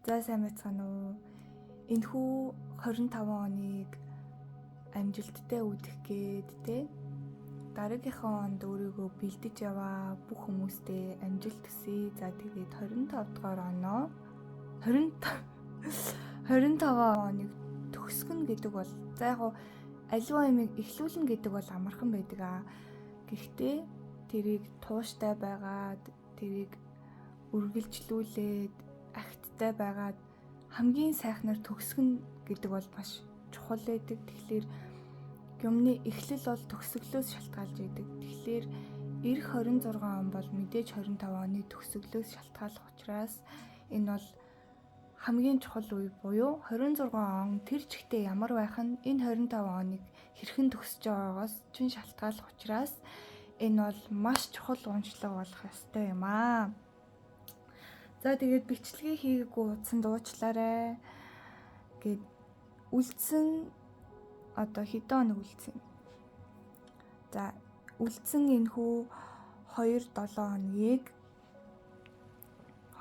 За сайн байцгаана уу. Энэхүү 25 оныг амжилттай үүдэх гээд те дараагийнхаа онд өөрийгөө бэлдэж яваа бүх хүмүүстээ амжилт хүсье. За тэгээд 25 дугаар оноо 25 оныг төгсгөн гэдэг бол за яг аливаа юмыг эхлүүлнэ гэдэг бол амархан байдаг аа. Гэхдээ тэрийг тууштай байгаад тэрийг үргэлжлүүлээд агттай байгаад хамгийн сайхнаар төгсгөн гэдэг бол маш чухал байдаг. Тэгэхээр юмны эхлэл бол төгсгөлөөс шалтгаалж байдаг. Тэгэхээр эх 26 он бол мэдээж 25 оны төгсгөлөөс шалтгаалах учраас энэ бол хамгийн чухал үе буюу 26 он тэр чигтээ ямар байх нь энэ 25 оныг хэрхэн төгсөж байгаагаас чинь шалтгаалах учраас энэ бол маш чухал уншлага болох ёстой юм аа. За тэгээд бичлэгээ хийгээгүй утсан дуучлаарай гэд үлдсэн одоо хэдэн хоног үлдсэн. За үлдсэн энэхүү 2-7 хоногийг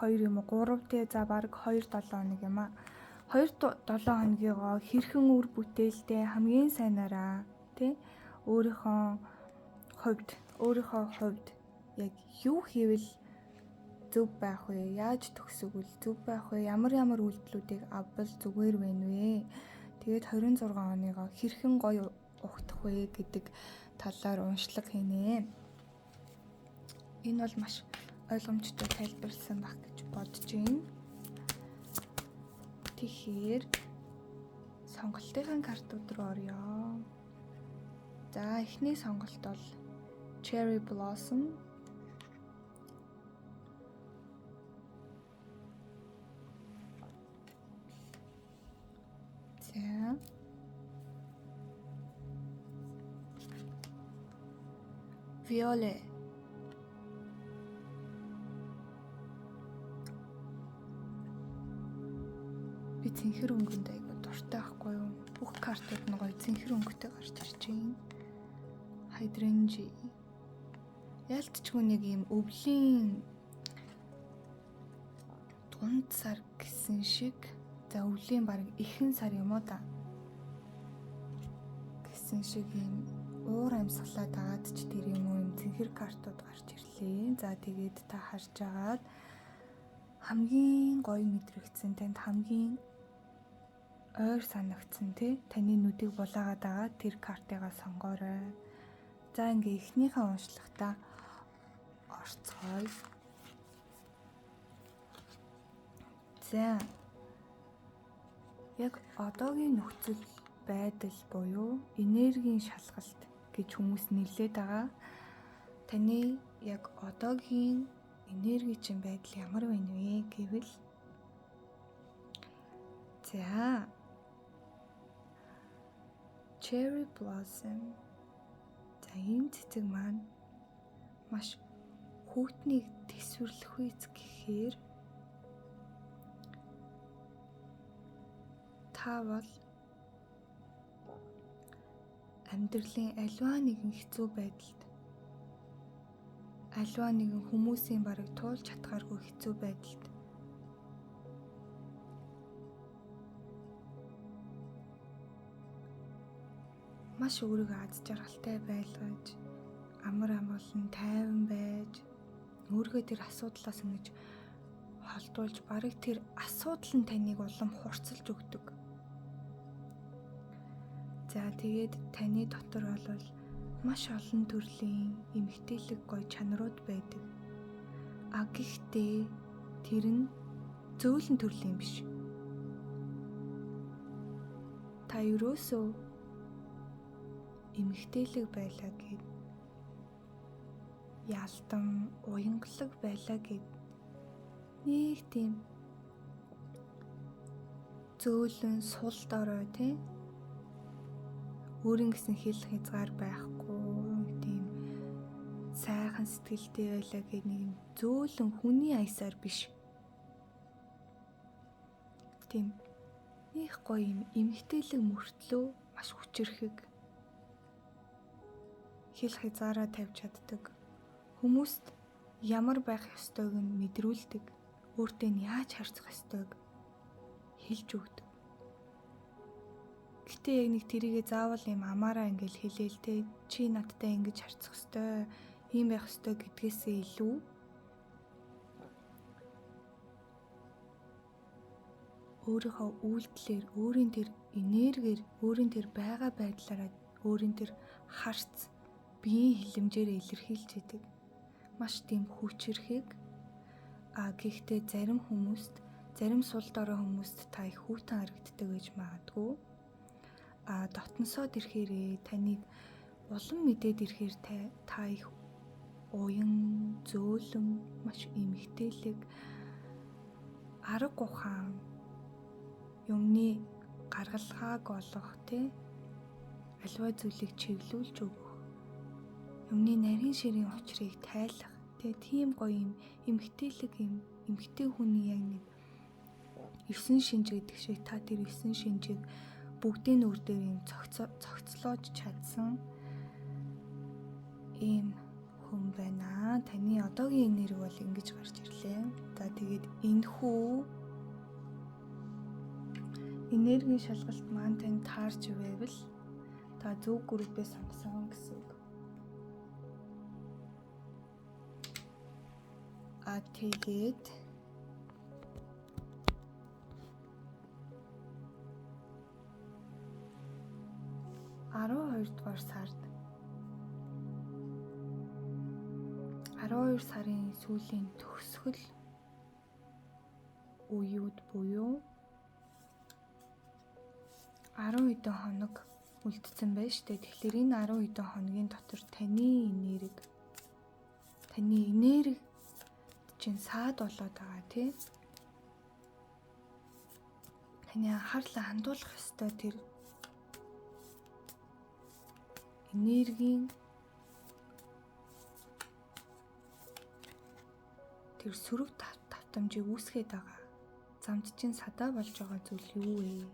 2 юм уу 3 те за баг 2-7 хоног юм аа. 2-7 хоногийгоо хэрхэн үр бүтээлтэй хамгийн сайнараа те өөрийнхөө хувьд яг юу хийвэл зөв байх вэ? Яаж төгсгөл зөв байх вэ? Ямар үйлдэлүүдийг авбал зүгээр байна вэ? Тэгээд 26 оныгоо хэрхэн гоё ухтах вэ гэдэг талаар уншлаг хийнэ. Энэ бол маш ойлгомжтой тайлбарласан баг гэж бодож байна. Тэгэхээр сонголтын картууд руу орё. За эхний сонголт бол Cherry Blossom. За Violet. Би цэнхэр өнгөнд айгу дуртай байхгүй юу? Бүх картууд нь гоё цэнхэр өнгөтэй гарч ирж байна. Hydrangea. Ялтчгүй нэг юм өвлийн дунд сар гэсэн шиг. За өвлийн баг ихэнх сар юм уу да. Гэсэн шиг юм уур амьсгалаа дагаад ч тэр юм уу юм цэнхэр картууд гарч ирлээ. За тэгээд та харж агаад хамгийн гоё мэдрэгдсэн танд хамгийн ойр санагдсан тий таны нүдийг булаагаад байгаа тэр картыгаа сонгоорой. За ингээ эхнийхээ уншлагтаа орцгоё. За яг одоогийн нөхцөл байдал буюу энергийн шалгалт гэж хүмүүс нэрлэдэг байгаа. Таны яг одоогийн энергийн байдал ямар байна вэ гэвэл за Cherry Blossom. За энэ цэцэг маань маш хүүтнийг тэсвэрлэх үйц гэхээр та бол амьдралын аливаа нэгэн хэцүү байдалд аливаа нэгэн хүмүүсийн бараг туулж чадхааргүй хэцүү байдалд маш өөрийгөө аз жаргалтай байлгаж амар амгалан тайван байж өөрийгөө тэр асуудлаас ингэж холдуулж бараг тэр асуудал нь таныг улам хурцлж өгдөг. За тэгээд таны дотор бол маш олон төрлийн эмгтээлэг гоё чанарууд байдаг. А гэхдээ тэр нь зөөлөн төрлийн биш. Та ерөөсөө эмгтээлэг байлаа гэд ялтан уянгалаг байлаа гэд нэг тийм зөөлөн сул дорой тий өөрийн гэсэн хэл хязгаар байхгүй тийм сайхан сэтгэлтэй байлаа гэд нэг юм зөөлөн хүний аясаар биш. Тийм их гоё юм эмгтээлэг мөртлөө маш хүчирхэг хэл хязгаараа тавьж чаддаг. Хүмүүст ямар байх ёстойг нь мэдрүүлдэг. Өөртөө нь яаж харьцах ёстойг хэлж өгдөг. Гэтэ яг нэг тэрийгэ заавал юм амаараа ингээл хэлээл те чи надтай ингэж харьцах ёстой, ийм байх ёстой гэдгээсээ илүү өөрийнхөө үйлдэлээр, өөрийн тэр энергиэр, өөрийн тэр байгаа байдлаараа, өөрийн тэр харц, биеийн хилэмжээр илэрхийлж идэг. Маш тийм хүчрхийг гэхдээ зарим хүмүүст, зарим сул дорой хүмүүст та их хүүтэн харагддаг гэж магадгүй. Дотносоод ирэхээрээ таныг улам мэдээд ирэхээр та их уян, зөөлөн, маш эмгтээлэг, арга ухаан, юмны гаргалгааг олох аливаа зүйлийг чиглүүлж өгөх, юмны нарийн ширийн учрыг тайлах тийм гоё юм эмгтээлэг юм эмгтэй хүний яг нэг 9 шинж гэдэг шиг та тэр 9 шинжийг бүгдийн нүр дээр юм цогцлоож чадсан ийм хүн байна. Таны одоогийн энерги бол ингэж гарч ирлээ. За тэгээд энэхүү энергийн шалгалт маань танд таарч байвал та зөв группээ сонгосон гэсэн үг. Тэгээд 12 дугаар сард 12 сарын сүүлийн төгсгөл үеуд буюу 10 хэдэн хоног үлдсэн байж тээ. Тэгэхээр энэ 10 хэдэн хоногийн дотор таны энерги чинь саад болоод байгаа тий. Таны анхаарлаа хандуулах ёстой тэр энергийн тэр сөрөг давтамжийг үүсгээд байгаа. Замд чинь садаа болж байгаа зүйл юу вэ?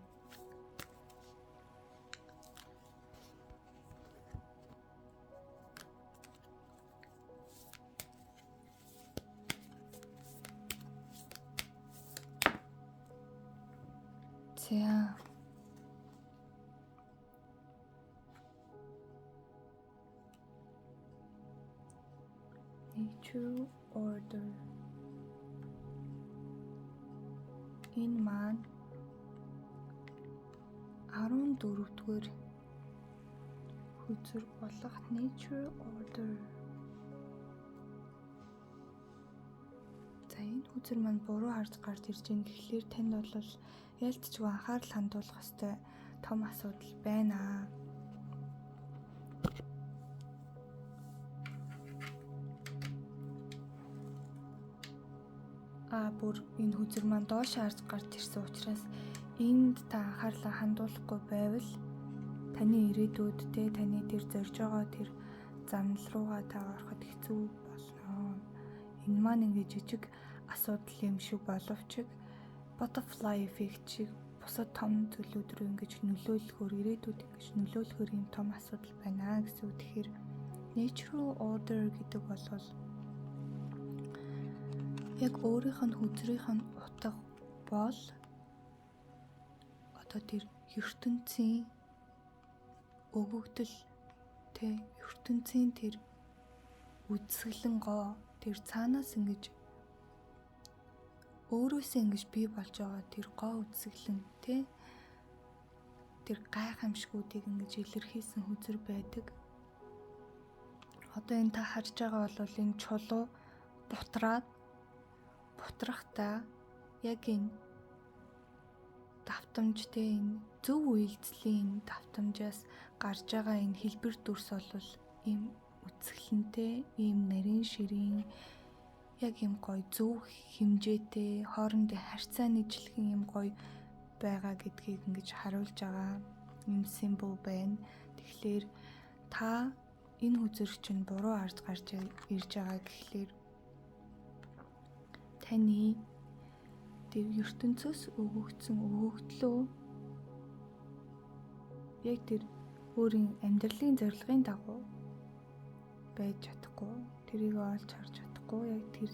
За nature order энэ маань 14-р хүзэр болох nature order. За энэ хүзэр маань буруу харж гарч ирж байгаа. Тэгэхээр танд бол ялцчгүй анхаарал хандуулах ёстой том асуудал байна. Бүр энэ хүзэр маань доош харж гарч ирсэн учраас энд та анхаарлаа хандуулахгүй байвал таны ирээдүйд таны тэр зорж байгаа тэр замнал руугаа та ороход хэцүү болно. Энэ маань ингээ жижиг асуудал юм шиг боловч butterfly effect шиг бусад том зүйлүүд рүү ингэж нөлөөлөхөөр ирээдүйд ингэж нөлөөлөхөөр юм том асуудал байна гэсэн үг. Тэгэхээр natural order гэдэг бол яг өөрийнх нь хүзрийнх нь утга бол одоо тэр ертөнцийн өгөгдөл ертөнцийн тэр үзэсгэлэн гоо тэр цаанаас ингэж өөрөөсөө ингэж бий болж байгаа тэр гоо үзэсгэлэн тэр гайхамшгуудыг ингэж илэрхийлсэн хүзэр байдаг. Одоо энэ та харж байгаа бол энэ чулуу бутрахтаа яг энэ давтамж энэ зөв үйлдэлийн давтамжаас гарч байгаа энэ хэлбэр дүрс бол ийм үзэсгэлэнтэй, ийм нарийн ширийн яг ийм гоё зөв хэмжээтэй хоорондын харьцааны жилхэн ийм гоё байгаа гэдгийг ингэж харуулж байгаа ийм символ байна. Тэгэхээр та энэ хүзэр чинь буруу харж гарч ирж байгаа гэхлээр таны тэр ертөнцөөс өгөгдсөн өгөгдлөө яг тэр өөрийн амьдралын зорилгын дагуу байж чадахгүй, тэрийг олж харж чадахгүй, яг тэр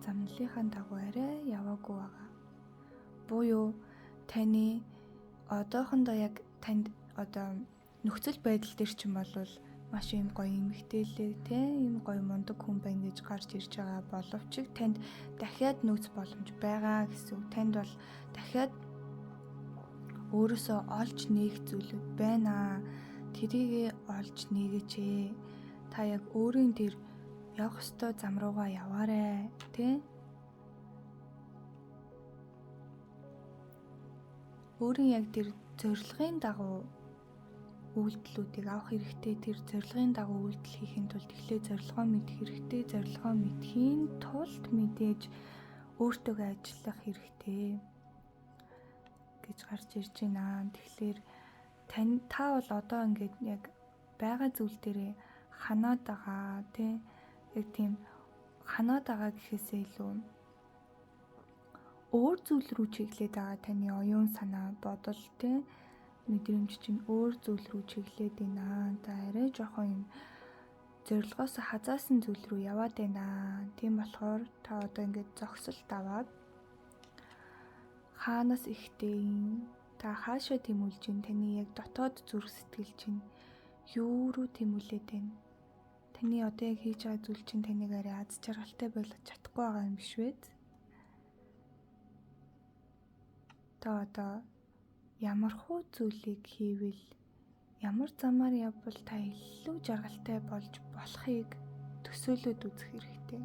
замналынхаа дагуу арай яваагүй байгаа. Буюу таны одоохондоо яг танд одоо нөхцөл байдал дээр ч юм бол маш юм гоё эмэгтэйлэг ийм гоё мундаг хүн байна гэж гарч ирж байгаа боловч танд дахиад нөөц боломж байгаа гэсэн. Танд бол дахиад өөрөөсөө олж нээх зүйлүүд байна. Тэрийг олж нэгээч. Та яг өөрийн тэр явах ёстой зам руугаа яваарэ, тэ? Өөрийн яг тэр зорилгын дагуу үйлдэлүүдийг авах хэрэгтэй. Тэр зорилгын дагуу үйлдэл хийхин тулд эхлээ зорилгоо мэдэх хэрэгтэй. Зорилгоо мэдхийн тулд мэдээж өөртөө ажиллах хэрэгтэй гэж гарч ирж байна. Тэгэхээр та бол одоо ингээд яг байгаа зүйл дээрээ ханаад байгаа, тий? Яг тийм ханаад байгаа гэхээсээ илүү өөр зүйл рүү чиглээд байгаа таны оюун санаа, бодол, тий? Мэдрэмж чинь өөр зүйл рүү чиглээд байна. Та арай жоохон юм зорилгоос хазаасан зүйл рүү яваад байна. Тийм болохоор та одоо ингээд зогсолт аваад хаанаас ихтэй та хаашаа тэмүүлж ин таны яг дотоод зүрх сэтгэл чинь юу руу тэмүүлээд байна? Таны одоо яг хийж байгаа зүйл чинь таныг арай аз жаргалтай байлгаж чадахгүй байгаа юм биш үү? Та одоо ямар хуу зүйлийг хийвэл ямар замаар явбал та илүү жаргалтай болж болохыг төсөөлөд үзэх хэрэгтэй.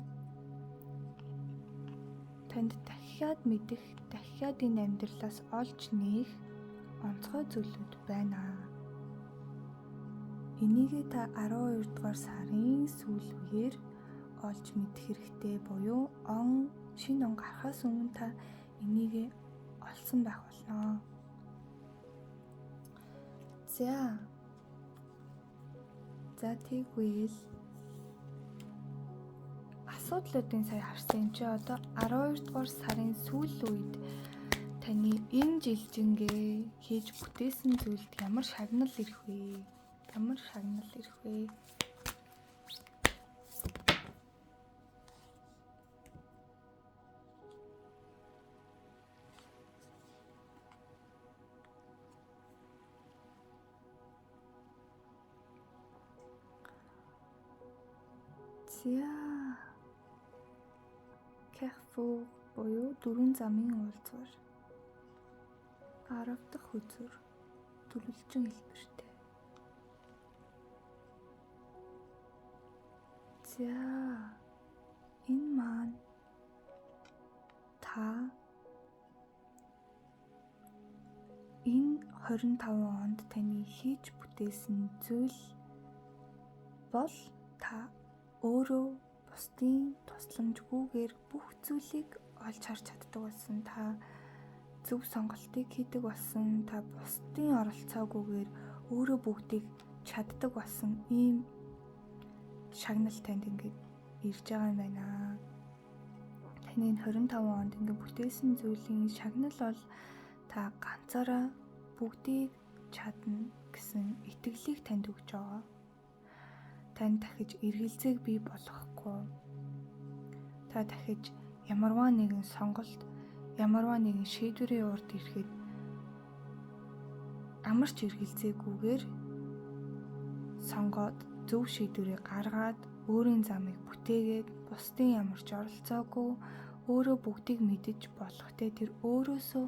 Танд дахиад мэдэх, дахиад энэ амьдралаас олж нээх онцгой зүйлүүд байна. Энийгээ та 12 дугаар сарын сүүл үеэр олж мэдэх хэрэгтэй буюу шинэ он гарахаас өмнө та энийгээ олсон байх болно. За тэгвэл асуудлуудын сая харсан чи одоо 12 дугаар сарын сүүл үед таны энэ жилжингээ хийж бүтээсэн зүйлд ямар шагнал ирэх вэ? Ямар шагнал ирэх вэ? Carrefour буюу 4 замын уулзвар. 10 дахь үзүр төлөвлөжин хэлбэртэй. Энэ маань та энэ 25 онд таны хийж бүтээсэн зүйл бол та өөрөө бусдын тусламжгүйгээр бүх зүйлийг олж харж чаддаг болсон. Та зөв сонголтыг хийдэг болсон. Та бусдын оролцоогүйгээр өөрөө бүгдийг чаддаг болсон. Ийм шагнал танд ингээд ирж байгаа юм байна. Таны 25 онд ингээд бүтээсэн зүйлийн шагнал бол та ганцаараа бүгдийг чадна гэсэн итгэлийг танд өгч байгаа. Танд дахиж эргэлзээг бий болгохгүй. Та дахиж ямарваа нэгэн сонголт, ямарваа нэгэн шийдвэрийн урд ирэхэд амарч эргэлзээгүйгээр сонгоод зөв шийдвэрийг гаргаад өөрийн замыг бүтээгээд бусдын ямарч оролцоогүй өөрөө бүгдийг мэдэж болох тэр өөрөөсөө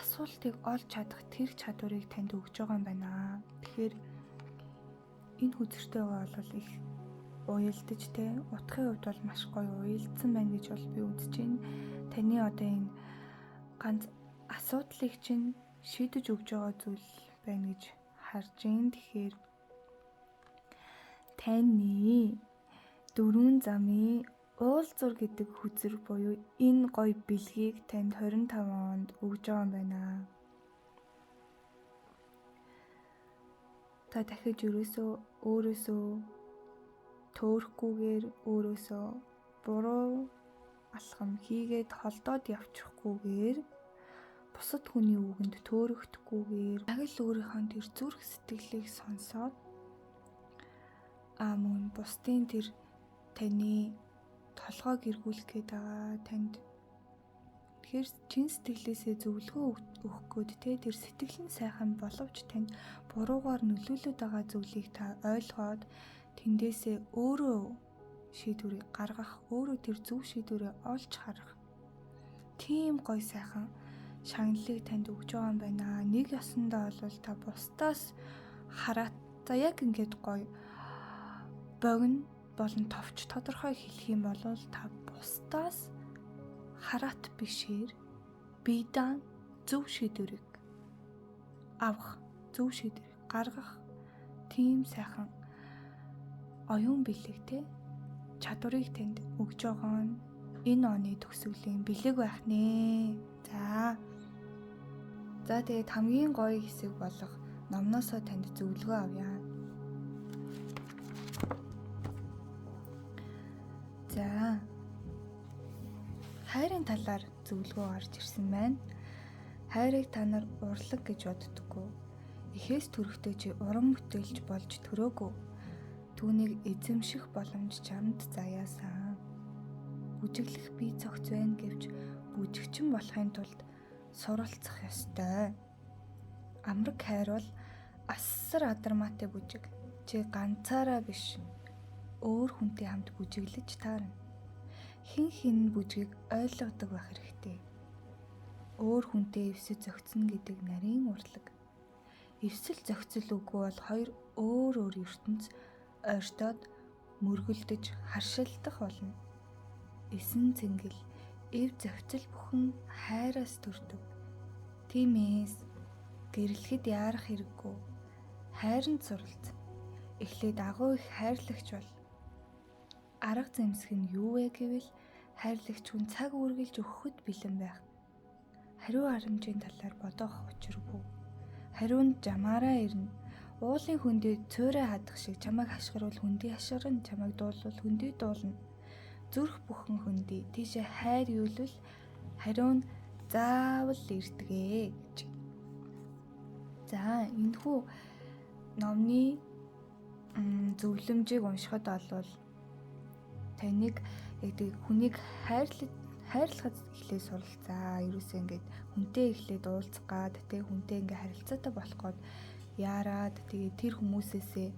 асуултыг олж чадах тэр чадварыг танд өгж байгаа юм байна. Тэгэхээр энэ хүчтэй бол их уялдаж утгын хувьд бол маш гоё уялдсан байна гэж бол би үзэж байна. Таны одоо энэ ганц асуудлыг чинь шийдэж өгж байгаа зүйл байна гэж харж байна. Тэгэхээр таны 4 замын уулзвар гэдэг хүзэр буюу энэ гоё бэлгийг танд 25 онд өгж байгаа юм байна. Та дахиж өөрөөсөө төөрөхгүйгээр өөрөөсөө буруу алхам хийгээд холдоод явчихгүйгээр бусад хүний үгэнд төөрөхдөггүйгээр яг л өөрийнхөө тэр зүрх сэтгэлийг сонсоод мөн бусдын тэр таны толгойг эргүүлэх гээд байгаа танд Тэгэхээр чин сэтгэлээсээ зөвлөгөө өгөх гээд тэр сэтгэл нь сайхан боловч танд буруугаар нөлөөлөд байгаа зүйлийг та ойлгоод тэндээсээ өөрөө шийдвэрийг гаргах, өөрөө тэр зөв шийдвэрээ олж харах. Тийм гоё сайхан шагналыг танд өгж байгаа юм байна. Нэг ясандаа бол та бусдаас хараад за яг ингээд гоё богино болон товч тодорхой хэлэх юм бол та бусдаас хараат бишээр биедан зөв шийдвэрийг авах, зөв шийдвэрийг гаргах тийм сайхан оюун бэлэгтэй чадварыг танд өгж байгаа нь энэ оны төгсгөлийн бэлэг байх нэ. За тэгээд хамгийн гоё хэсэг болох номноосоо танд зөвлөгөө авъя. За хайрын талаар зөвлөгөө гарч ирсэн байна. Хайрыг та нар урлаг гэж боддоггүй. Эхээс төрөхдөө чи уран бүтээлч болж төрөөгүй. Түүнийг эзэмших боломж чамд заяасан. Бүжиглэх бие цогц байна гэвч бүжигчин болохын тулд суралцах ёстой. Амраг хайр бол асар адармаатай бүжиг. Чи ганцаараа биш, өөр хүнтэй хамт бүжиглэж таарна. Хин бүжгийг ойлгодог байх хэрэгтэй. Өөр хүнтэй эвсэж зохицно гэдэг нарийн урлаг. Эвсэл зохицол үгүй бол хоёр өөр ертөнц ойртоод мөргөлдөж харшилдах болно. Эсэн цэнгэл эв зохицол бүхэн хайраас төрдөг. Тиймээс гэрлэхэд яарах хэрэггүй. Хайранд суралц. Эхлээд агуу их хайрлагч бол. Арга зэмсэг нь юу вэ гэвэл хайрлагч хүн цаг үргэлж өгөхөд бэлэн байх. Хариу харамжийн талаар бодох учиргүй. Хариунд жамаараа ирнэ. Уулын хүндээ цөөрэ хадах шиг чамайг хашгирвал хүндий хашгирна, чамайг дуулвал хүндий дуулна. Зүрх бүхэн хүндий. Тийшээ хайр юулвал хариу нь заавал ирдэгэ гэж. За энэхүү номны зөвлөмжийг уншихад бол таныг яг хүнийг хайрлахад эхлээ суралцаа. Ерөөсөө ингээд хүнтэй эхлээд уулзах гад, тэ хүнтэй ингээд харилцаатай болох гээд яарад тэгээ тэр хүмүүсээсээ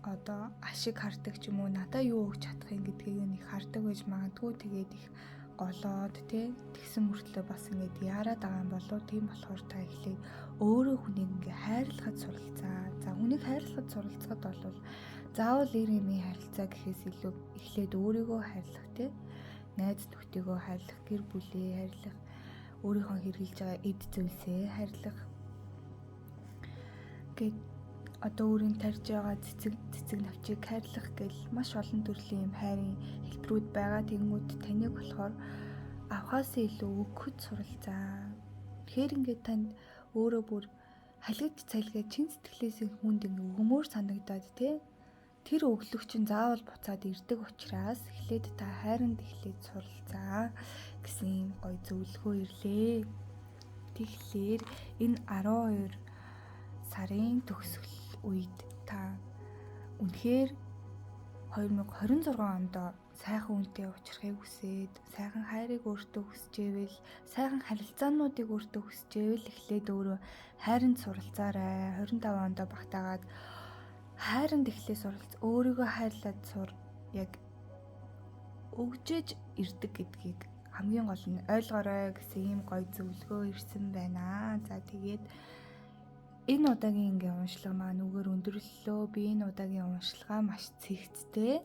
одоо ашиг хардаг ч юм уу, надаа юу өгч чадах юм гэдгийг нэг хардаг байж магадгүй. Тэгээд их голоод тэгсэн мөртлөө бас ингээд яарад байгаа юм болов. Тийм болохоор та эхлээд өөрөө хүнийг ингээд хайрлахад суралцаа. За хүнийг хайрлахад суралцахад бол заавал ирэмийн харилцаа гэхээс илүү эхлээд өөрийгөө хайрлах, найз нөхдөйгөө хайрлах, гэр бүлээ хайрлах, өөрийнхөө хэрэгжилж байгаа эд зүйлсээ хайрлах гэд одоо өөрийн тарьж байгаа цэцэг навчийг хайрлах гэл маш олон төрлийн юм хайрын хэлбэрүүд байгаа. Тэнгүүд таныг болохоор авахаас илүү өгөхөд суралцаа. Тэгэхээр ингээд танд өөрөө бүр халигд цайлгаа чин сэтгэлээсээ хүнд ингээ өгмөр санагдаад тэр өглөгч нь заавал буцаад ирдэг учраас эхлээд та хайранд эхлээд суралцаа гэсэн гоё зөвлөгөө ирлээ. Тэгэхээр энэ 12 сарын төгсгөл үед та үнэхээр 2026 онд сайхан үнтэй уулзрахыг хүсээд, сайхан хайрыг өөртөө хүсчээвэл, сайхан харилцаануудыг өөртөө хүсчээвэл эхлээд өөрөө хайранд суралцаарай. 25 онд багтаагаад хайранд эхлээ суралц, өөрийгөө хайрлаад сур. Яг өгжээж ирдэг гэдгийг хамгийн гол нь ойлгоорой гэсэн ийм гоё зөвлөгөө ирсэн байна. За тэгээд энэ удаагийн ингээ уншлага маань үгээр өндөрлөлөө. Би энэ удаагийн уншлагаа маш цэгцтэй.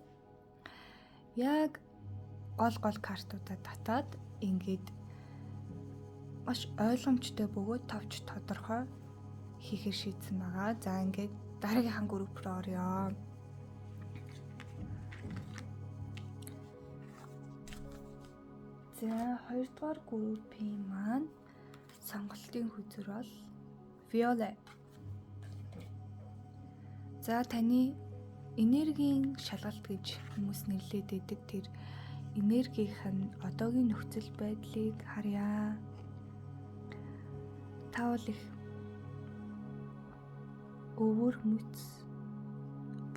Яг гол картуудаа татаад ингээд маш ойлгомжтой бөгөөд товч тодорхой хийхээр шийдсэн байгаа. За ингээд дараагийнхаа групп руу орё. За 2 дугаар группийн маань сонголтын хүзэр бол Violet. За таны энергийн шалгалт гэж хүмүүс нэрлэдэг байдаг. Тэр энергийнх нь одоогийн нөхцөл байдлыг харъя. Таавал их өвөр мүц,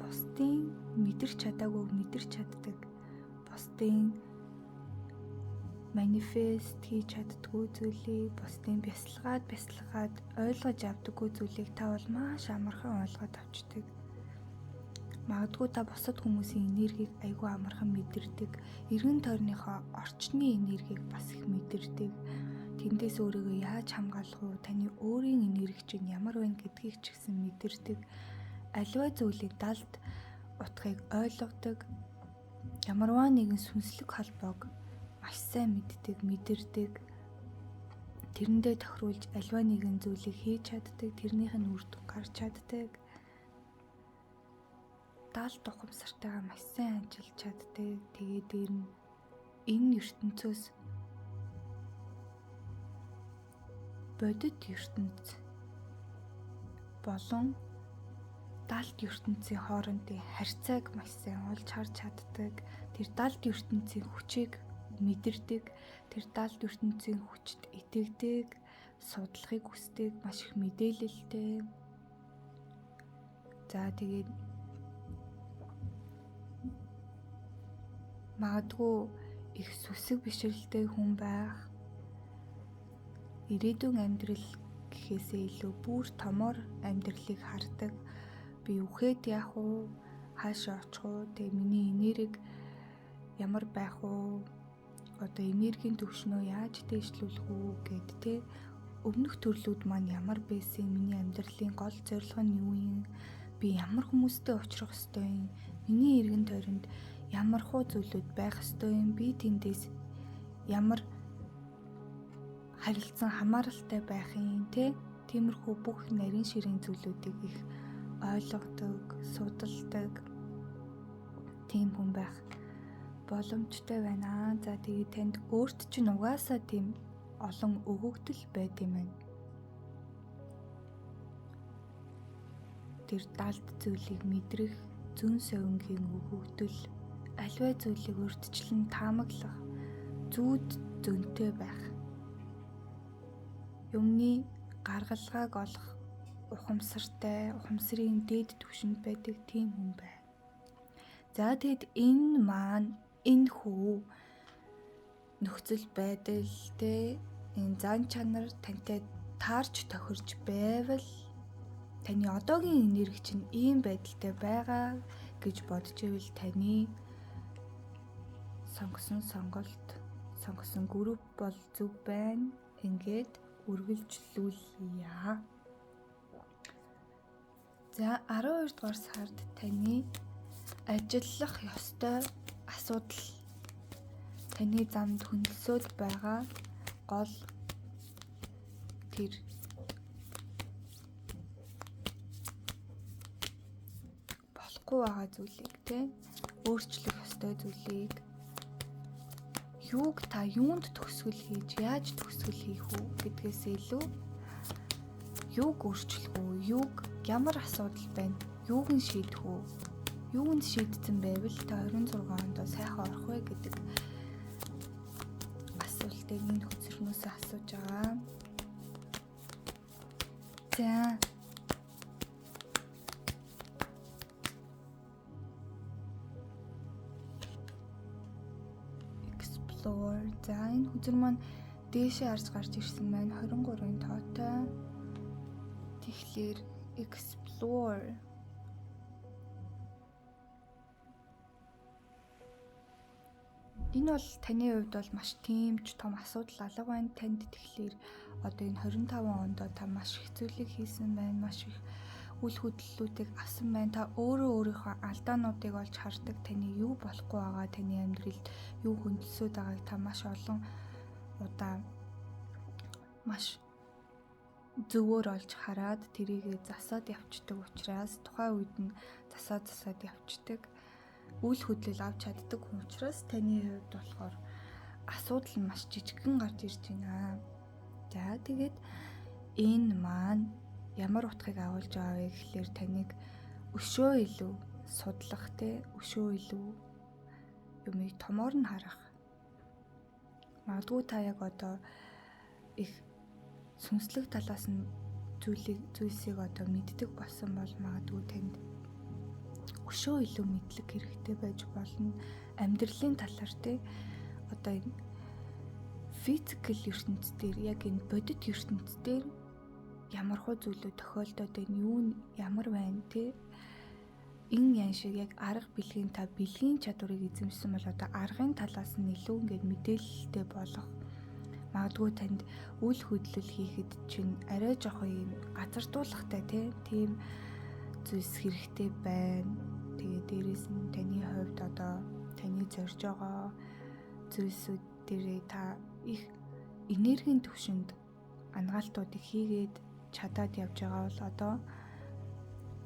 бусдын мэдэрч чадаагүй мэдэрч чаддаг, бусдын манифест хийж чаддгүй зүйлийг бусдын бясалгаад ойлгож авдаггүй зүйлийг та бол маш амархан ойлгоод авчдаг. Магадгүй та бусад хүмүүсийн энергийг айгүй амархан мэдэрдэг, эргэн тойрныхоо орчны энергийг бас их мэдэрдэг. Тэндээс өөрийгөө яаж хамгаалах вэ? Таны өөрийн энерги чинь ямар байна гэдгийг ч гэсэн мэдэрдэг. Аливаа зүйлийг далд утгыг ойлгодог. Ямарваа нэгэн сүнслэг холбоог маш сайн мэдэрдэг. Тэрэндээ тохируулж аливаа нэгэн зүйлийг хийж чаддаг, тэрнийх нь үр дүн гарч чаддаг. Даалт ухамсартайгаа маш сайн ажиллаж чаддаг. Тэгээд дээр нь энэ ертөнцөөс бодит ертөнц болон далд ертөнцийн хоорондын харьцааг маш сайн олж харж чаддаг. Тэр далд ертөнцийн хүчийг мэдэрдэг. Тэр далд ертөнцийн хүчит итгэдэг, судлахыг хүсдэг, маш их мэдээлэлтэй. За тэгээд магадгүй их сүсэг бишрэлтэй хүн байх. Ирээдүйн амьдрал гэхээсээ илүү бүр томор амьдралыг хардаг. Би үхээд яах вэ? Хаашаа очих вэ? Тэгээ миний энерги ямар байх вэ? Одоо энергийн төвшнөө яаж дээшлүүлэх үү гэд тэ өмнөх төрлүүд маань ямар байсан? Миний амьдралын гол зорилго нь юу юм? Би ямар хүмүүстэй уулзах ёстой юм? Миний эргэн тойронд ямар хуу зүйлүүд байх ёстой юм? Би тэндээс ямар харилцан хамааралтай байх юм те? Тиймэрхүү бүх нарийн ширийн зүйлүүдийг их ойлгодог, судалдаг тийм хүн байх боломжтой байна. За тэгээд танд өөрт чинь угаасаа тийм олон өгөгдөл байт юм байна. Тэр далд зүйлийг мэдрэх зүүн совингийн өгөгдөл, аливаа зүйлийг урьдчилан таамаглах, зүүд зөнтэй байх. Юмны гаргалгааг олох ухамсартай, ухамсарын дээд түвшинд байдаг тийм хүн байна. За тэгэд энэ маань энэ хүү нөхцөл байдал те энэ зан чанар тантай таарч тохирч байвал таны одоогийн энерги чинь ийм байдалтай байгаа гэж бодож ивэл таны сонгосон сонголт, сонгосон групп бол зөв байна. Ингээд үргэлжлүүлье. За 12 дугаар сард таны ажиллах ёстой асуудал, таны замд хөндлөсөд байгаа гол тэр болохгүй байгаа зүйлийг те өөрчлөх ёстой зүйлийг юуг та юунд төгсгөл хийж яаж төгсгөл хийх үү гэдгээс илүү юуг өөрчлөх үү, юуг ямар асуудал байна, юуг нь шийдэх үү, юунд шийдсэн байвал та 26 онд сайхан орох вэ гэдэг асуултыг энэ хөтсөрнөөс асууж байгаа. За За энэ хүзэр маань дээшээ харж гарч ирсэн байна. 23-ын тоотой. Тэгэхээр explore. Энэ бол таны хувьд бол маш тиймч том асуудал алга байна. Танд тэгэхээр одоо энэ 25 онд та маш их зүйлийг хийсэн байна. Маш их үл хөдлөлүүдийг авсан байна. Та өөрийнхөө алдаануудыг олж хардаг. Таны юу болохгүй байгаа, таны амьдралд юу хөндлөсөд байгааг та маш олон удаа маш зөвөр олж хараад тэрийг засаад явцдаг учраас тухайн үед нь засаад явцдаг. Үл хөдлөл авч чаддаг хүн учраас таны хувьд болохоор асуудал нь маш жижигхэн гарч ирж байна. За тэгээд энэ маань ямар утгыг агуулж байгаа вэ гэхлээр таныг өшөө илүү судлах те өшөө илүү юмыг томоор нь харах. Магадгүй та яг одоо их сүнслэг талаас нь зүйлсийг одоо мэддэг болсон бол магадгүй танд өшөө илүү мэдлэг хэрэгтэй байж болно. Амьдралын талаар те одоо физикал ертөнц дээр яг энэ бодит ертөнц дээр ямар хөө зүйлүүд тохиолдоод байна, юу ямар байна те. Энэ ян шиг яг арга бэлгийн бэлгийн чадварыг эзэмшсэн бол одоо аргын талаас нь илүү ингээд мэдээлэлтэй болох. Магадгүй танд үл хөдлөл хийхэд чинь арай жоохон юм газардуулахтай тийм зүйлс хэрэгтэй байна. Тэгээ дээрэс нь таны хувьд одоо таны зорж байгаа зүйлсүүд дээрээ та их энергийн түвшинд ангаалтуудыг хийгээд чадаад явж байгаа бол одоо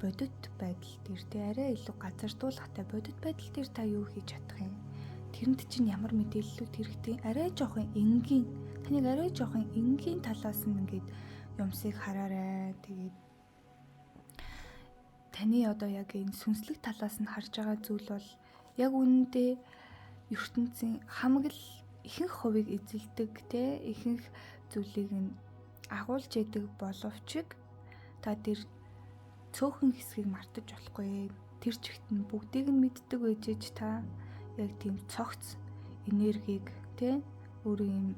бодит байдал дээр арай илүү газардуулахтай бодит байдал дээр та юу хийж чадах юм? Тэрэнд чинь ямар мэдээллүүд хэрэгтэй? Арай жоохон энгийн таныг арай жоохон энгийн талаас нь ингээд юмсыг хараарай. Тэгээд таны одоо яг энэ сүнслэг талаас нь харж байгаа зүйл бол яг үнэндээ ертөнцийн хамаг л ихэнх хувийг эзэлдэг ихэнх зүйлийг нь агуулж яадаг боловч та тэр цөөхөн хэсгийг мартаж болохгүй. Тэр чигт нь бүгдийг нь мэддэг байжээж та яг тийм цогц энергийг өөрийн юм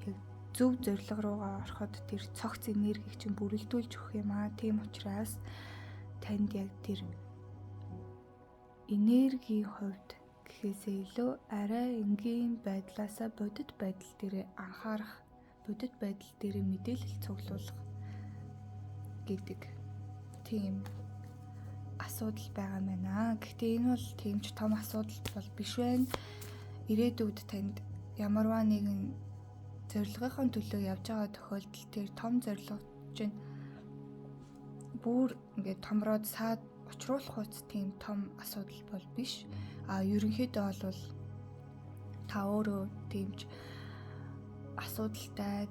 яг зөв зорилго руугаа ороход тэр цогц энергийг чинь бүрэлдүүлж өгөх юм аа. Тийм учраас танд яг тэр энергийн хувьд гэхээсээ илүү арай энгийн байдлаасаа бодит байдал дээр анхаарах, бодит байдал дээр мэдээлэл цуглуулах гэдэг тийм асуудал байгаа юм байна. Гэхдээ энэ бол тийм ч том асуудал бол биш байна. Ирээдүйд танд ямарваа нэгэн зорилгын төлөө явж байгаа тохиолдолд тэр том зорилго чинь бүр ингээд томроод саад учруулах үс тийм том асуудал бол биш. Ерөнхийдөө бол та өөрөө тиймч асуудалтай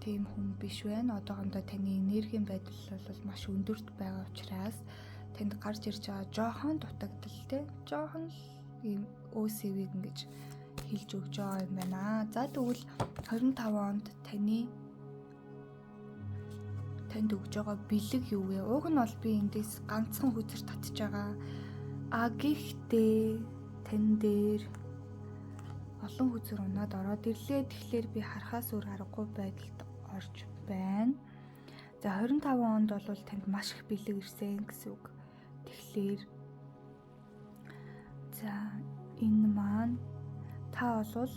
тийм хүн биш байна. Одоохондоо таны энергийн байдал бол маш өндөрт байгаа учраас танд гарч ирж байгаа жоохон дутагдал жоохон ийм өөсөвийг ингэж хэлж өгч байгаа юм байна. За тэгвэл 25 онд танд өгж байгаа бэлэг юу вэ? Уг нь бол би эндээс ганцхан хүзэр татж байгаа. Гэхдээ тань дээр олон хүзэр унаад ороод ирлээ. Тэгэхээр би харахаас өөр аргагүй байдалд орж байна. За 25 онд бол танд маш их бэлэг ирсэн гэсэн үг. Тэгэхээр за энэ маань та бол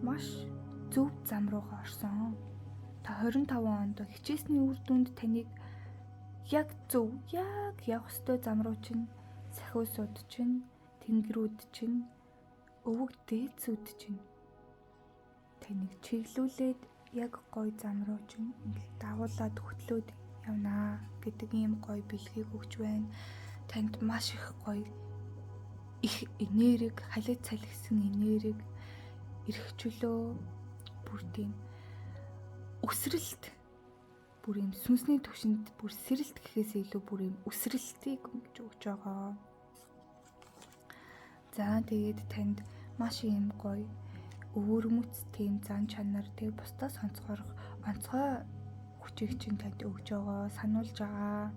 маш зөв зам руугаа орсон. Та 25 онд хичээсний үр дүнд таныг яг зөв явах ёстой зам руу чинь сахиусууд чинь тэнгэрүүд чинь өвөг дээдсүүд чинь таныг чиглүүлээд яг гой зам руу чинь дагуулад хөтлөөд явнаа гэдэг ийм гой бэлгийг өгч байна. Танд маш их гой их энерги, халиц салхисан энерги эрхчлөө бүр тийм өсрэлт бүр юм сүнсний төвшөнд бүр сэрэлт гэхээс илүү бүр юм өсрэлтийг өгж байгаа. За тэгээд танд маш юм гоё өвөрмөц тийм зан чанар бусдаас онцгой хүчийг чинь танд өгж байгаа, сануулж байгаа.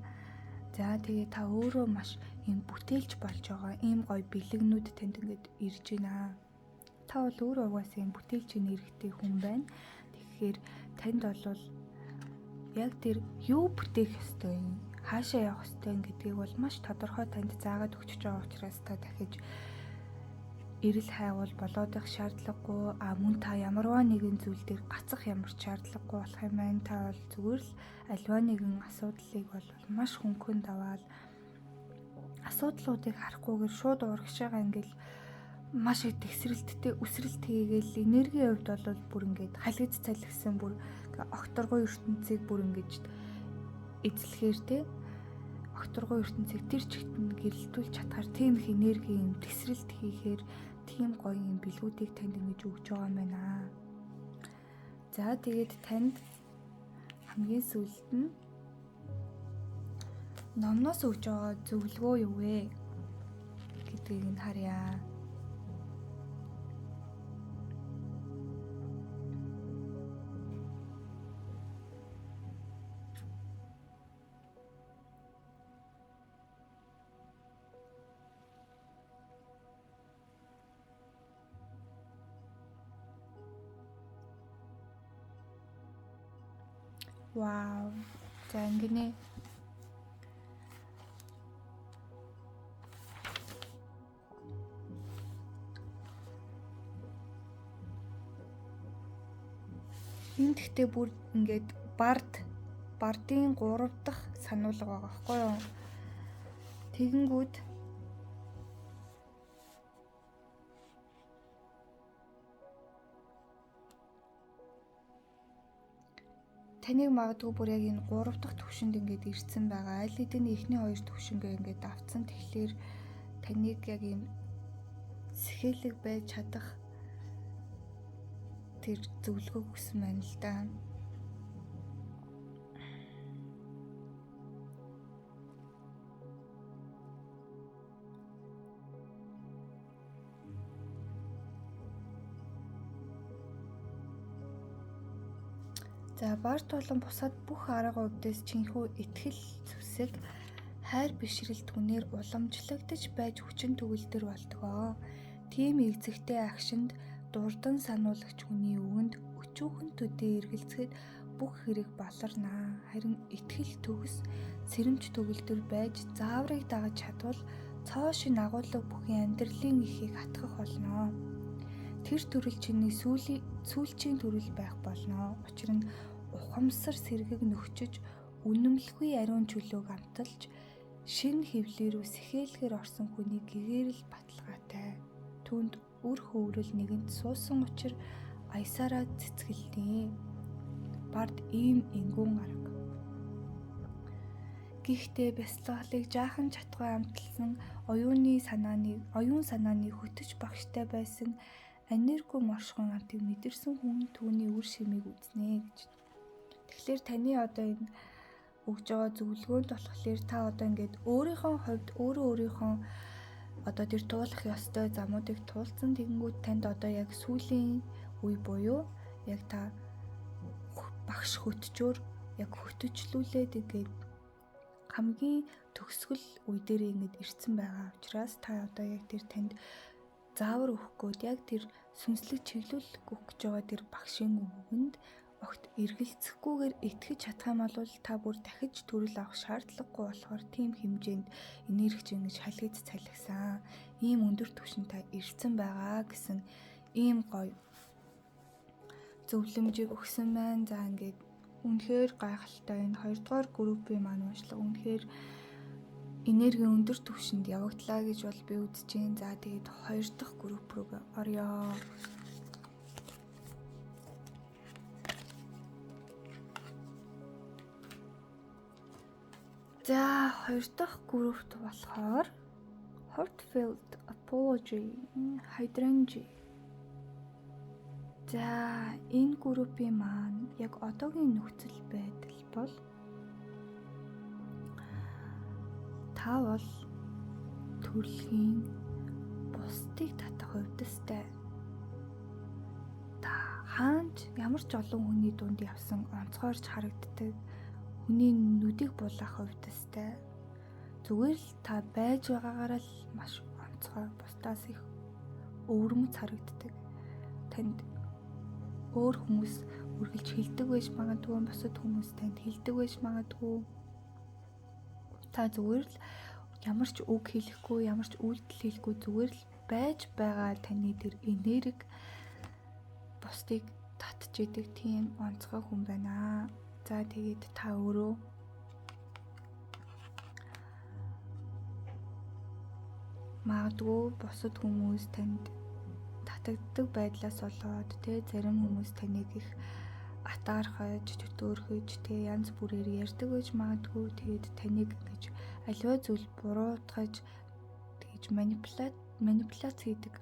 За тэгээд та өөрөө маш юм бүтээлч болж байгаа. Ийм гоё бэлэгнүүд танд ингээд ирж байна. Та бол өөрөө угаасаа юм бүтээлчийн эрхтэй хүн байна. Тэгэхээр танд бол яг тэр юу бүтээх ёстой юм, хаашаа явах ёстой гэдгийг бол маш тодорхой танд заагаад өгч байгаа учраас та дахиж эрэл хайвал болоод их шаардлагагүй. Мөн та ямарваа нэгэн зүйл дээр гацах ямар ч шаардлагагүй болох юм байна. Та бол зүгээр л альва нэгэн асуудлыг бол маш хөнгөн даваад асуудлуудыг харахгүйгээр шууд урагшаага ингээл маш их тэгсрэлттэй өсрэлт хийгээл энергийн хувьд бол бүр ингээд халиц цалгисан бүр огторгой ертөнцийг бүр ингэж эзлэхээр огторгой ертөнцийг тэр чигт нь гэрэлтүүлж чадхаар тийм их энерги юм тэгсрэлт хийхээр тийм гоё юм бэлгүүдийг танд ингэж өгч байгаа юм байна. За тэгээд танд хамгийн сүүлд нь номноос өгж байгаа зөвлөгөө юу вэ гэдгийг нь харъя. Вау. За ингэнэ. Энд гэхдээ бүр ингээд бардын 3 дахь сануулга байгаа байхгүй юу? Тэгэнгүүт таныг магадгүй бүр яг энэ 3 дахь төвшөнд ингээд ирсэн байгаа. Аль хэдийн эхний 2 төвшингээ ингээд авцсан. Тэгэхээр таныг яг ийм сэхэлэг байж чадах тэр зөвлөгөө өгсөн байна л да. За барт болон бусад бүх арга өвдөс чинхүү итгэл зүсэг хайр бишрэлт хүнээр уламжлагдаж байж хүчин төгөлдөр болдгоо. Тийм эзэгтэй агшинд дурдан сануулагч хүний өвөнд өчүүхэн төдий эргэлзэхэд бүх хэрэг баларнаа. Харин итгэл төгс сэрэмж төгөлдөр байж зааврыг дагаж чадвал цоо шин агуулга бүхэн амьдралын эхийг атгах болно. Тэр төрөл чиний сүүлчийн төрөл байх болно. Учир нь ухамсар сэргийг нөхчөж үнэмлэхгүй ариун чөлөөг амталж шин хөвлөрөө сэхээлгээр орсон хүний гэгэрэл баталгаатай. Түүнд үр хөврөл нэгэнт суусан учир аясаараа цэцгэлнэ. Бард ийм энгүүн арга. Гэхдээ бяцлаглыг жаахан чатгай амталсан оюун санааны хөтөж багштай байсан аниргүй моршгон амтыг мэдэрсэн хүн түүний үр шимийг үзнэ гэж. Тэгэхээр таны одоо энэ өгж байгаа зөвлөгөөнд болохоор та одоо ингээд өөрийнхөө хувьд өөрийнхөө одоо тэр туулах ёстой замуудыг туулсан. Тэгэнгүүт танд одоо яг сүүлийн үе буюу яг та багш хөтчөөр яг хөтөжлүүлээд ингээд хамгийн төгсгөл үе дээр ингээд ирсэн байгаа учраас та одоо яг тэр танд заавар өгөхгүй яг тэр сүнслэг чиглүүлэх өгч байгаа тэр багшийн үгэнд огт эргэлзэхгүйгээр итгэж чадах юм бол та бүр дахиж төрөл авах шаардлагагүй болохоор тийм хэмжээнд энерги ингэж халигд цалигсан. Ийм өндөр түвшинд та ирсэн байгаа гэсэн ийм гоё зөвлөмжийг өгсөн байна. За ингээд үнэхээр гайхалтай энэ 2 дугаар группийн маань уншлага үнэхээр энерги өндөр түвшинд явагдлаа гэж бол би үзэж байна. За тэгээд 2 дахь групп руу орё. За 2 дахь группт болохоор heartfelt apology, hydrangea. За энэ группийн маань яг одоогийн нөхцөл байдал бол та бол төрөлхийн бусдыг татах хувьдастай. Та хаанч ямар ч олон хүний дунд явсан онцгойрч харагддаг хүний нүдийг булаах хувьдастай. Зүгээр л та байж байгаагаараа л маш онцгой, бусдаас их өвөрмөц харагддаг. Танд өөр хүмүүс үргэлж хэлдэг байж магадгүй, бусад хүмүүс танд хэлдэг байж магадгүй. Та зүгээр л ямар ч үг хэлэхгүй, ямар ч үйлдэл хийхгүй зүгээр л байж байгаа таны тэр энерги бусдыг татж идэг тийм онцгой хүн байна. За тэгээд та өөрөө магадгүй бусад хүмүүс танд татагддаг байдлаас болоод зарим хүмүүс таныг их атаархаж, төтөөрхөж, янз бүрээр ярьдаг гэж магадгүй. Тэгээд таныг ингэж аливаа зүйл буруутгаж, тэгж манипуляц хийдэг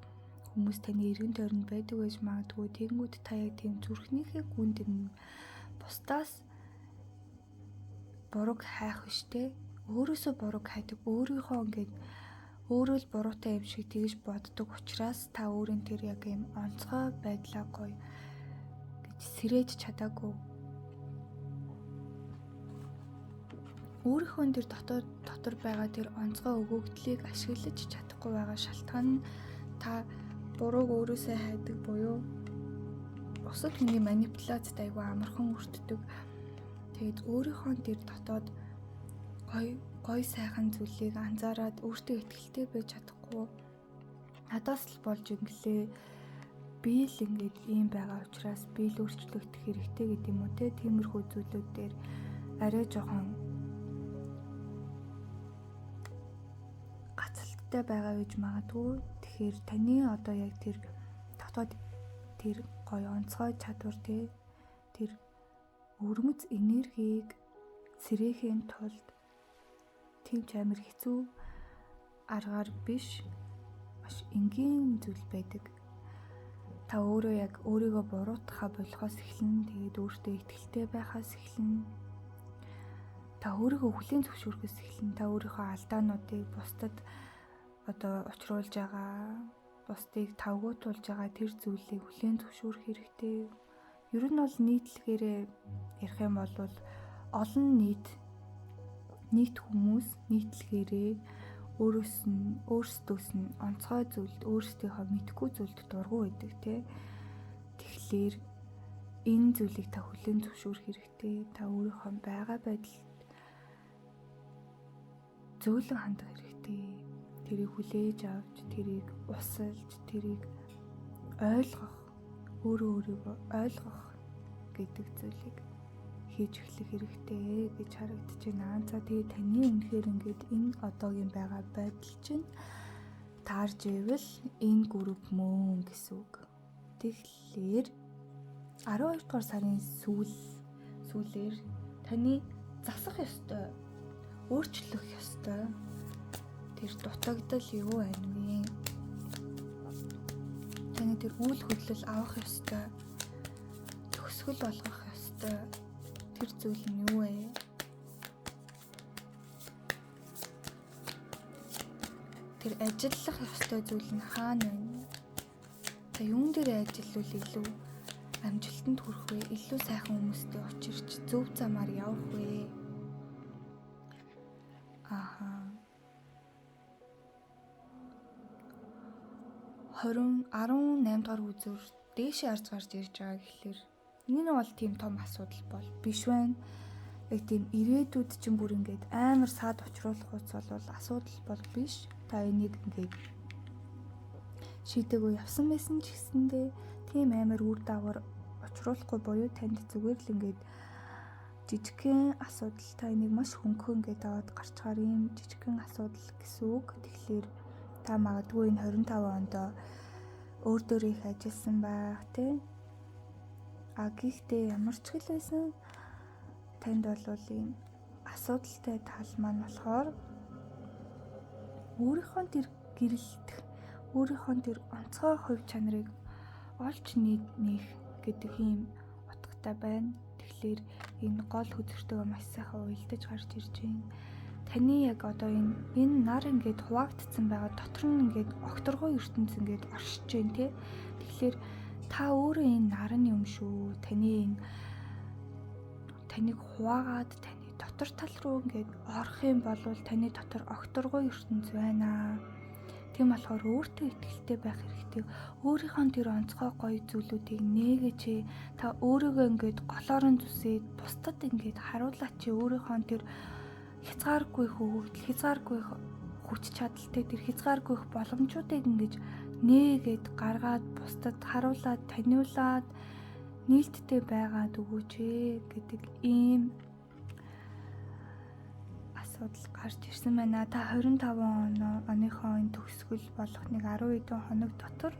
хүмүүс таны эргэн тойронд байдаг гэж магадгүй. Тэгэнгүүт та яг тийм зүрхнийхээ гүнд нь бусдаас бурууг хайх биштэй. Өөрөөсөө бурууг хайдаг, өөрийнхөө ингээд өөрөө л буруутай юм шиг тэгж боддог учраас та өөрийн тэр яг юм онцгой байдлаа гоё гэж сэрэж чадаагүй. Өөрийнхөө тэр дотор байгаа тэр онцгой өгөгдлийг ашиглаж чадахгүй байгаа шалтгаан нь та бурууг өөрөөсөө хайдаг буюу бусад хүний манипуляцд айгүй амархан өртдөг. Тэгээд өөрийнхөө тэр дотоод гой сайхан зүйлийг анзаараад өөртөө итгэлтэй байж чадахгүй надаас л болж инглээ. Би л ингээд ийм байгаа учраас би л өөрчлөгдөх хэрэгтэй гэдэг юм уу те. Тиймэрхүү зүйлүүд дээр арай жоохон гацалттай байгаа гэж магадгүй. Тэгэхээр таны одоо яг тэр дотоод тэр гоё онцгой чадвар те, тэр өрмөц энергийг сэрээхийн тулд тийм ч амар хэцүү аргаар биш маш энгийн зүйл байдаг. Та өөрөө яг өөрийгөө буруутгахаа болохоос эхэлнэ. Тэгээд өөртөө итгэлтэй байхаас эхэлнэ. Та өөрийгөө хүлээн зөвшөөрөхөөс эхэлнэ. Та өөрийнхөө алдаануудыг бусдад одоо учруулж байгаа, бусдыг тавгуутуулж байгаа тэр зүйлийг хүлээн зөвшөөрөх хэрэгтэй. Ер нь бол нийтлэгээрээ ярих юм бол олон нийт хүмүүс нийтлэгээрээ өөрсдөөс нь онцгой зүйлд, өөрсдийнхөө мэдхгүй зүйлд дургу байдаг те. Тэгэхээр энэ зүйлийг та хүлээн зөвшөөрөх хэрэгтэй. Та өөрийнхөө байгаа байдалд зөөлөн хандах хэрэгтэй. Тэрийг хүлээж авч, тэрийг усалж, тэрийг ойлгох, өөрийгөө ойлгох гэдэг зүйлийг хийж эхлэх хэрэгтэй гэж харагдаж байна. За тэгээ таны үнэхээр ингээд энэ одоогийн байгаа байдал чинь таарж ивэл энэ групп мөн гэсэн үг. Тэгэхээр 12 дугаар сарын сүүлээр таны засах ёстой, өөрчлөх ёстой тэр дутагдал юу байна вэ? Таны тэр үйл хөдлөл авах ёстой, төгсгөл болгох ёстой тэр зүйл нь юу вэ? Тэр ажиллах ёстой зүйл нь хаана вэ? Та юун дээр ажиллавал илүү амжилтанд хүрэх вэ? Илүү сайхан хүмүүстэй учирч зөв замаар явах вэ? 18 дугаар үзүүр дээшээ харж гарч ирж байгаа гэхэлэр энэ нь бол тийм том асуудал бол биш байна. Яг тийм ирээдүйд чинь бүр ингээд амар саад учруулах хуц бол асуудал бол биш. Та энийг ингээд шийдэгөө явсан байсан ч гэсэндээ тийм амар үр дагавар учруулахгүй буюу танд зүгээр л ингээд жижигхэн асуудал, та энийг маш хөнгөн ингээд аваад гарчгаар ийм жижигхэн асуудал гэсэн үг. Тэгэхээр та магадгүй энэ 25 онд өөр дөөр их ажилласан байх тий. Гэхдээ ямар ч хэл байсан танд бол ийм асуудалтай тал маань болохоор өөрийнхөө тэр гэрэлтэх, өөрийнхөө тэр онцгой хувь чанарыг олж нээх гэдэг ийм утгатай байна. Тэгэхээр энэ гол хөдөлгөөнтэйгээ маш сайхан уялдаж гарч ирж байна. Таны яг одоо энэ нар ингээд хуваагдсан байгаа дотор нь ингээд огторгой ертөнц ингээд оршиж байна тий. Тэгэхээр та өөрөө энэ нарны юм шүү. Таныг хуваагаад таны дотор тал руу ингээд орох юм бол таны дотор огторгой ертөнц байна. Тийм болохоор өөртөө итгэлтэй байх хэрэгтэй. Өөрийнхөө тэр онцгой гоё зүйлүүдийг нээгэж та өөрийгөө ингээд голоор нь зүсээд бусдад ингээд харуулаач. Өөрийнхөө тэр хязгааргүй хөвгөл, хязгааргүй хүч чадалтай тэр хязгааргүй боломжуудыг ингэж нээгээд гаргаад бусдад харуулад, таниулаад нээлттэй байгаад өгөөч гэдэг ийм асуудал гарч ирсэн байна. Та 25 оныхоо энэ төгсгөл болох нэг 10 хэдэн хоног дотор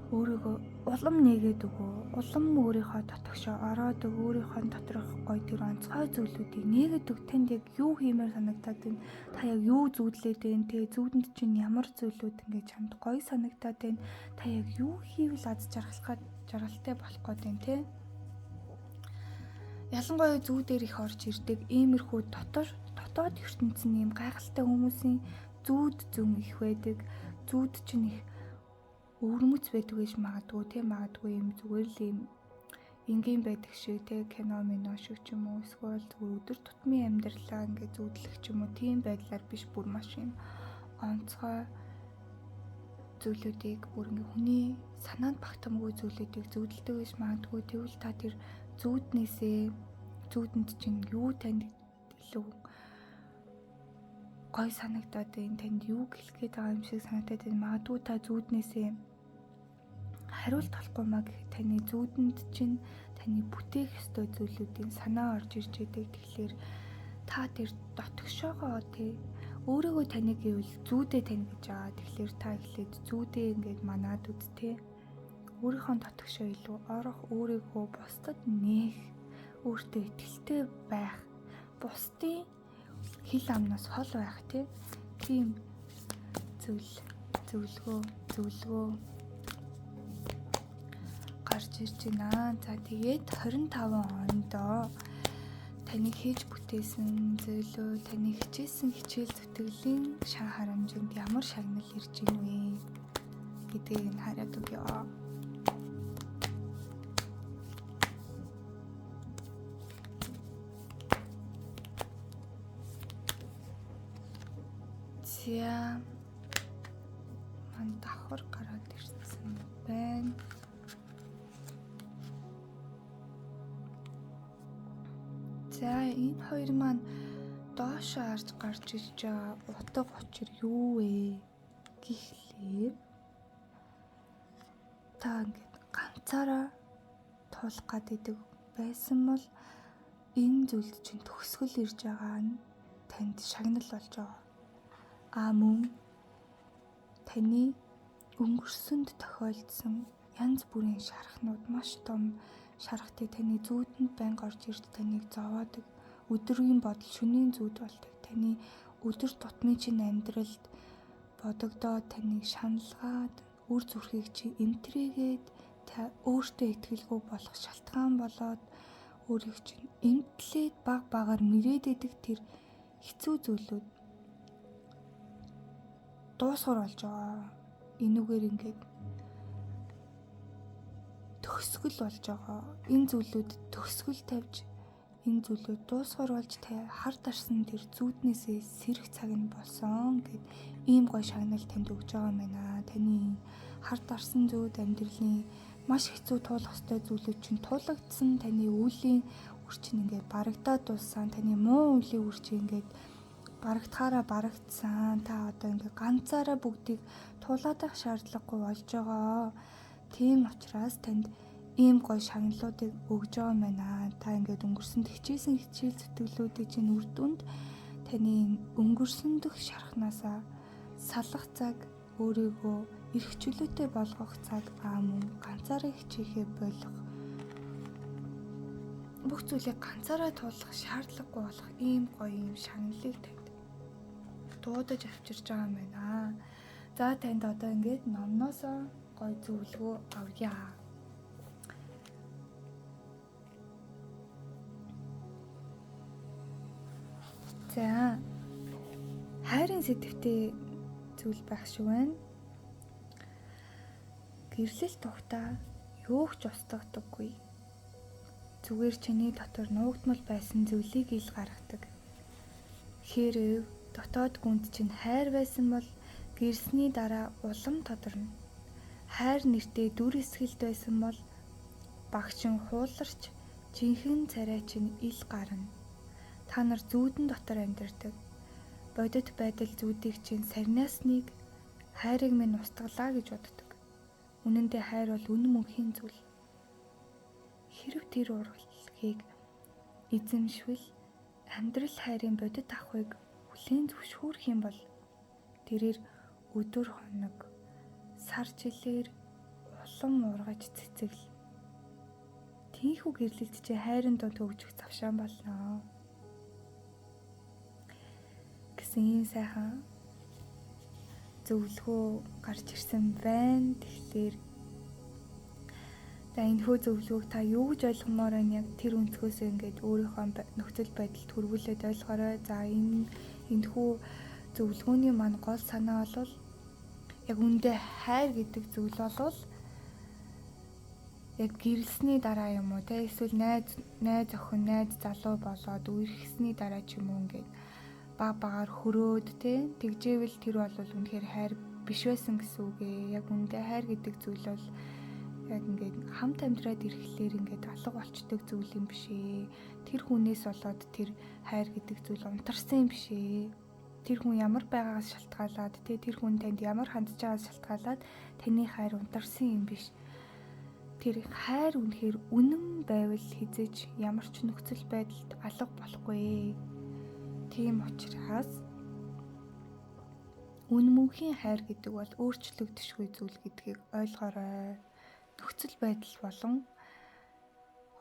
өөрийгөө улам нээгээд өгөө. Улам өөрийнхөө дотогшоо ороод өөрийнхөө доторх гоё тэр онцгой зүйлүүдийг нээгээд өг. Танд яг юу хиймээр санагтаад байна? Та яг юу зүүдлээд байна? Тэгээ зүүдэнд чинь ямар зүйлүүд ингээд чамд гоё санагтаад байна? Та яг юу хийвэл аз жаргалтай болох гээд байна те? Ялангуяа зүүдээр их орж ирдэг иймэрхүү дотоод ертөнцийн ийм гайхалтай хүмүүсийн зүүд зүүн их байдаг. Зүүд чинь их өвөрмөц байдаг гэж магадгүй тийм магадгүй юм зүгээр л юм энгийн байдаг шиг тийм кино шиг ч юм уу эсвэл зүгээр өдөр тутмын амьдралаа ингээд зүүдлэх ч юм уу тийм байдлаар биш бүр маш юм онцгой зүйлүүдийг бүр ингээд хүний санаанд багтамгүй зүйлүүдийг зүүдэлдэг гэж магадгүй. Тэгвэл та тэр зүүднээсээ зүүдэнд чинь юу танд илүү гой санагдаад байна, танд юу хэлэх гээд байгаа юм шиг санагдаад байна. Магадгүй та зүүднээсээ хариулт олохгүй маа гэхэд таны зүүдэнд чинь таны бүтээх ёстой зүйлүүдийн санаа орж ирж байдаг. Тэгэхээр та тэр дотгошоогоо тий өөрийгөө таны гэвэл зүүдээ тань гэж байгаа. Тэгэхээр та эхлээд зүүдээ ингээд манаад үз тий. Өөрийнхөө дотгошоо илүү орох, өөрийгөө бусдад нээх, өөртөө итгэлтэй байх, бусдын хил амнаас хол байх тийм зөвлөгөө гарч ирж байна. За тэгээд 25 ондоо таны хийж бүтээсэн зөвлөө, таны хичээсэн хичээл зүтгэлийн шан харамжинд ямар шагнал ирж ийн вэ гэдгийг хараад өгье. За мань давхар гараад ирсэн байна. За энэ хоёр маань доошоо харж гарч ирж байгаа утга учир юу вэ гэхлээр та ингээд ганцаараа туулах гэдэг байсан бол энэ зүйлд чинь төгсгөл ирж байгаа нь танд шагнал болж байгаа. Мөн таны өнгөрсөнд тохиолдсон янз бүрийн шархнууд маш том шархтыг таны зүүдэнд байнга орж ирж таныг зовоодаг. Өдрийн бодол шөнийн зүүд болдог. Таны өдөр тутмын чинь амьдралд бодогдоод таныг шаналгаад үр зүрхийг чи эмтрэгээд та өөртөө итгэлгүй болох шалтгаан болоод өөрийг чинь эмтлээд багаар мөрөөд идэг тэр хэцүү зүйлүүд дуусгар болж байгаа. Энүүгээр ингээд төгсгөл болж байгаа. Энэ зүйлүүд төгсгөл тавьж энэ зүйлүүд дуусгар болж та хар дарсан тэр зүүднээсээ сэрэх цаг нь болсон гэд ийм гой шагнал танд өгж байгаа юм байна. Таны хар дарсан зүүд амьдралын маш хэцүү туулах ёстой зүйлүүд чинь туулагдсан. Таны үеийн үр чинь ингээд барагдаад дууссан. Таны муу үеийн үр чинь ингээд барагдахаараа барагдсан. Та одоо ингээд ганцаараа бүгдийг туулаад авах шаардлагагүй болж байгаа. Тийм учраас танд ийм гоё шагналуудыг өгж байгаа юм байна. Та ингээд өнгөрсөнд хичээсэн хичээл зүтгэлүүдийн чинь үр дүнд таны өнгөрсөн дэх шархнаасаа салах цаг, өөрийгөө эрх чөлөөтэй болгох цаг, мөн ганцаараа хичээхээ болох. Бүх зүйлийг ганцаараа туулах шаардлагагүй болох ийм гоё юм шагналыг танд дуудаж авчирч байгаа юм байна. За танд одоо ингээд номноосоо гоё зөвлөгөө авъя. За хайрын сэдвтэй зүйл байх шиг байна. Гэрлэл тухтаа юу ч устгадаггүй. Зүгээр чиний дотор нуугдмал байсан зүйлийг ил гаргадаг. Хэрэг дотоод гүнд чинь хайр байсан бол гэрсний дараа улам тодорно. Хайр нэртэй дүр эсгэлт байсан бол багшин хууларч жинхэнэ царай чинь ил гарна. Та нар зүүдэн дотор амьдардаг. Бодит байдал зүүдийг чинь сарниасныг хайрыг минь устгалаа гэж боддог. Үнэн дээр хайр бол үнэн мөнхийн зүйл. Хэрв тэр урлагийг эзэмшвэл амьдрал хайрын бодит авахыг хүлээн зөвшөөрөх юм бол тэрээр өдөр хоног сар жилээр улам ургаж цэцэгл. Тийхүү гэрлэлт чи хайрын дунд хөгжих завшаан болно. Гэсэн ийм сайхан зөвлөгөө гарч ирсэн байна. Тэгэхээр энэхүү зөвлөгөөг та юу гэж ойлгомоор байна? Яг тэр өнцгөөс ингээд өөрийнхөө нөхцөл байдалд хүргүүлээд ойлгоорой. За энэхүү зөвлөгөөний маань гол санаа бол яг үндэ хайр гэдэг зүйл бол яг гэрэлсний дараа юм уу те эсвэл найз охин найз залуу болоод үерхсний дараа ч юм уу ингээд багаар хөрөөд те тэгжээвэл тэр бол үнэхээр хайр биш байсан гэсэн үг ээ. Яг үндэ хайр гэдэг зүйл бол яг ингээд хамт амьдраад ирэхлээр ингээд алга болчдөг зүйл юм биш ээ. Тэр хүнээс болоод тэр хайр гэдэг зүйл унтарсан юм биш ээ. Тэр хүн ямар байгаагаас шалтгаалаад тэр хүн танд ямар хандж байгаагаас шалтгаалаад таны хайр унтарсан юм биш. Тэр хайр үнэхээр үнэн байвал хизээж ямар ч нөхцөл байдалд алга болохгүй. Тийм учраас үнэн мөнхийн хайр гэдэг бол өөрчлөгдөшгүй зүйл гэдгийг ойлгоорой. Нөхцөл байдал болон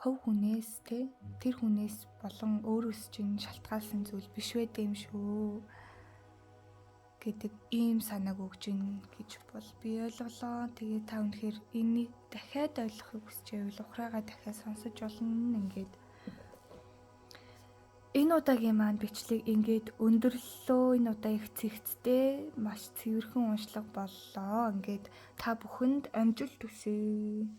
хувь хүнээс тэр хүнээс болон өөрөөс чинь шалтгаалсан зүйл биш байдаг юм шүү гэдэг ийм санааг өгж ийн гэж бол би ойлголоо. Тэгээ та өнөхөр энийг дахиад ойлгохыг хүсэж байвал ухраагаа дахиад сонсож болно. Ингээд энэ удаагийн маань бичлэг ингээд өндөрлөлөө. Энэ удаа их цэгцтэй, маш цэвэрхэн уншлага боллоо. Ингээд та бүхэнд амжилт хүсье.